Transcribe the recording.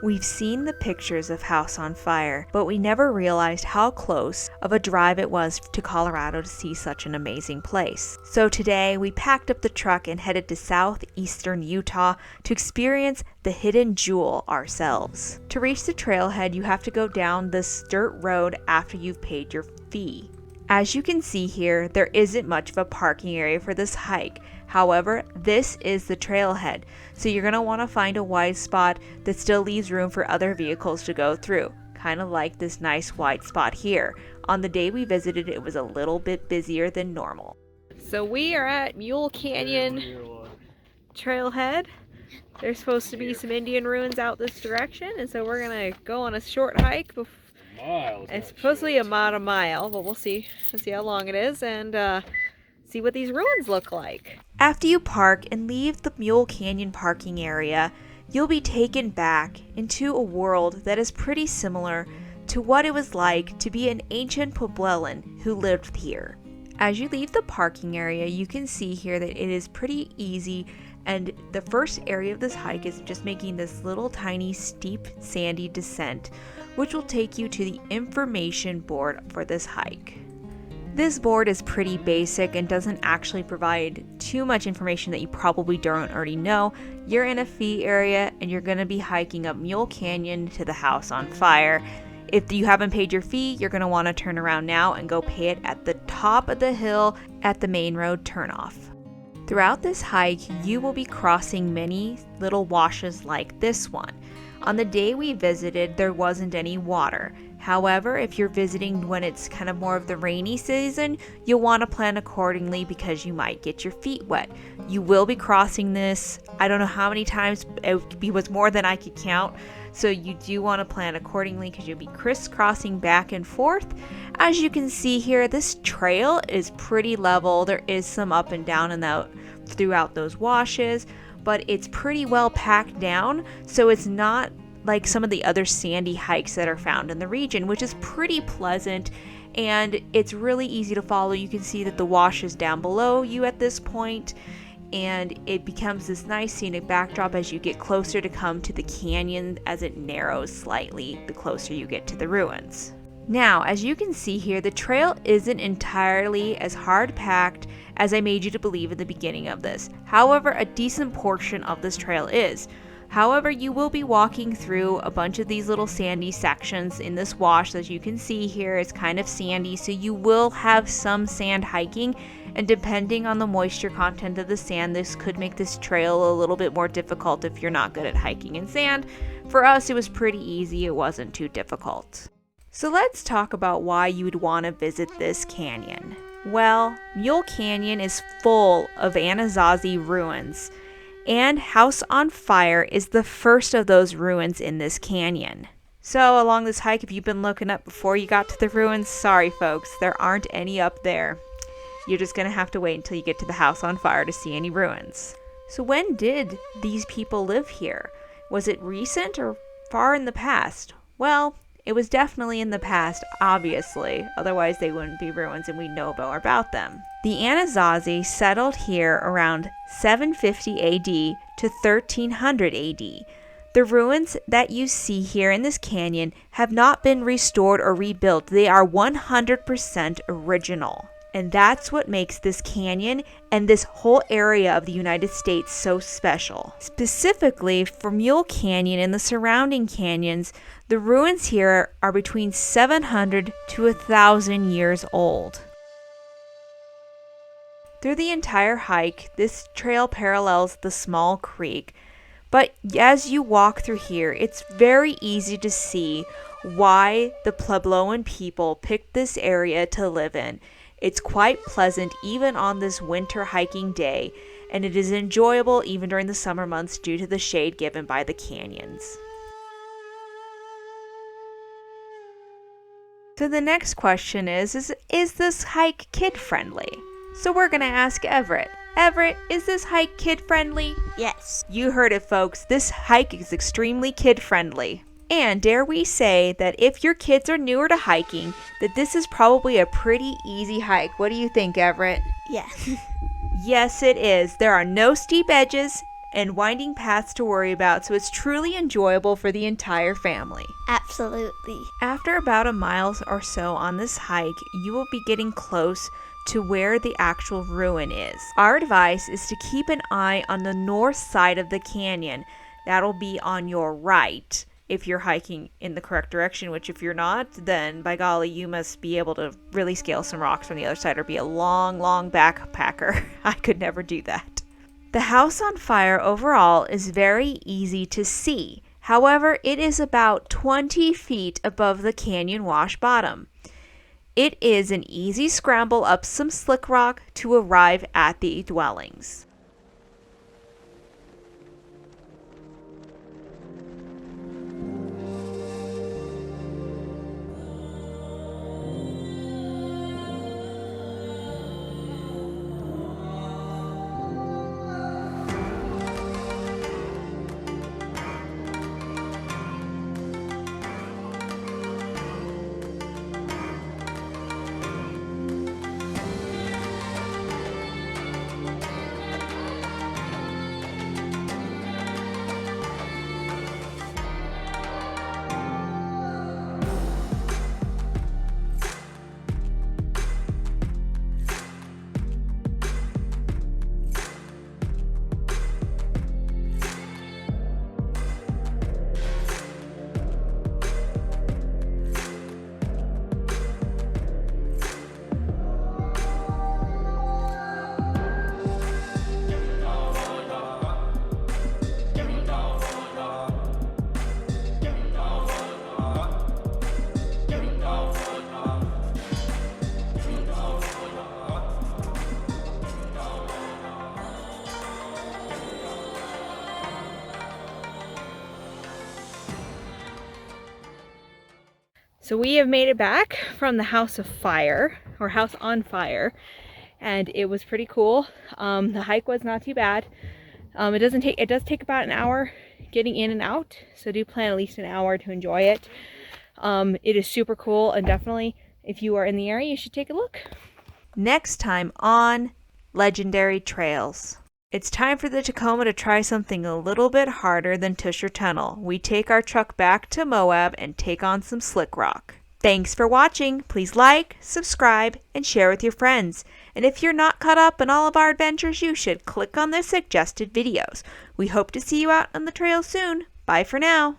We've seen the pictures of House on Fire, but we never realized how close of a drive it was to Colorado to see such an amazing place. So today, we packed up the truck and headed to southeastern Utah to experience the hidden jewel ourselves. To reach the trailhead, you have to go down this dirt road after you've paid your fee. As you can see here, there isn't much of a parking area for this hike. However, this is the trailhead, so you're going to want to find a wide spot that still leaves room for other vehicles to go through, kind of like this nice wide spot here. On the day we visited, it was a little bit busier than normal. So we are at Mule Canyon trailhead. There's supposed to be some Indian ruins out this direction, and so we're going to go on a short hike. It's supposedly about a mile, but we'll see. We'll see how long it is and see what these ruins look like. After you park and leave the Mule Canyon parking area, you'll be taken back into a world that is pretty similar to what it was like to be an ancient Puebloan who lived here. As you leave the parking area, you can see here that it is pretty easy, and the first area of this hike is just making this little tiny steep sandy descent, which will take you to the information board for this hike. This board is pretty basic and doesn't actually provide too much information that you probably don't already know. You're in a fee area and you're going to be hiking up Mule Canyon to the House on Fire. If you haven't paid your fee, you're going to want to turn around now and go pay it at the top of the hill at the main road turnoff. Throughout this hike, you will be crossing many little washes like this one. On the day we visited, there wasn't any water. However, if you're visiting when it's kind of more of the rainy season, you'll want to plan accordingly because you might get your feet wet. You will be crossing this, I don't know how many times, it was more than I could count. So you do want to plan accordingly because you'll be crisscrossing back and forth. As you can see here, this trail is pretty level. There is some up and down and out throughout those washes, but it's pretty well packed down, so it's not like some of the other sandy hikes that are found in the region, which is pretty pleasant and it's really easy to follow. You can see that the wash is down below you at this point, and it becomes this nice scenic backdrop as you get closer to come to the canyon as it narrows slightly the closer you get to the ruins. Now, as you can see here, the trail isn't entirely as hard packed as I made you to believe at the beginning of this. However, a decent portion of this trail is. However, you will be walking through a bunch of these little sandy sections in this wash. As you can see here, it's kind of sandy, so you will have some sand hiking, and depending on the moisture content of the sand, this could make this trail a little bit more difficult if you're not good at hiking in sand. For us, it was pretty easy. It wasn't too difficult. So let's talk about why you would want to visit this canyon. Well, Mule Canyon is full of Anasazi ruins, and House on Fire is the first of those ruins in this canyon. So along this hike, if you've been looking up before you got to the ruins, sorry folks, there aren't any up there. You're just going to have to wait until you get to the House on Fire to see any ruins. So when did these people live here? Was it recent or far in the past? Well, it was definitely in the past, obviously, otherwise they wouldn't be ruins and we'd know more about them. The Anasazi settled here around 750 AD to 1300 AD. The ruins that you see here in this canyon have not been restored or rebuilt. They are 100% original. And that's what makes this canyon and this whole area of the United States so special. Specifically for Mule Canyon and the surrounding canyons, the ruins here are between 700 to 1,000 years old. Through the entire hike, this trail parallels the small creek, but as you walk through here, it's very easy to see why the Puebloan people picked this area to live in. It's quite pleasant even on this winter hiking day, and it is enjoyable even during the summer months due to the shade given by the canyons. So the next question is this hike kid-friendly? So we're going to ask Everett. Everett, is this hike kid-friendly? Yes. You heard it, folks. This hike is extremely kid-friendly. And dare we say that if your kids are newer to hiking, that this is probably a pretty easy hike. What do you think, Everett? Yes. Yes, it is. There are no steep edges, and winding paths to worry about, so it's truly enjoyable for the entire family. Absolutely. After about a mile or so on this hike, you will be getting close to where the actual ruin is. Our advice is to keep an eye on the north side of the canyon. That'll be on your right if you're hiking in the correct direction, which if you're not, then by golly, you must be able to really scale some rocks from the other side or be a long backpacker. I could never do that. The house on fire overall is very easy to see. However, it is about 20 feet above the canyon wash bottom. It is an easy scramble up some slick rock to arrive at the dwellings. So we have made it back from the house of fire, or house on fire, and it was pretty cool. The hike was not too bad. It does take about an hour getting in and out, so do plan at least an hour to enjoy it. It is super cool, and definitely if you are in the area, you should take a look. Next time on Legendary Trails. It's time for the Tacoma to try something a little bit harder than Tusher Tunnel. We take our truck back to Moab and take on some slick rock. Thanks for watching. Please like, subscribe, and share with your friends. And if you're not caught up in all of our adventures, you should click on the suggested videos. We hope to see you out on the trail soon. Bye for now.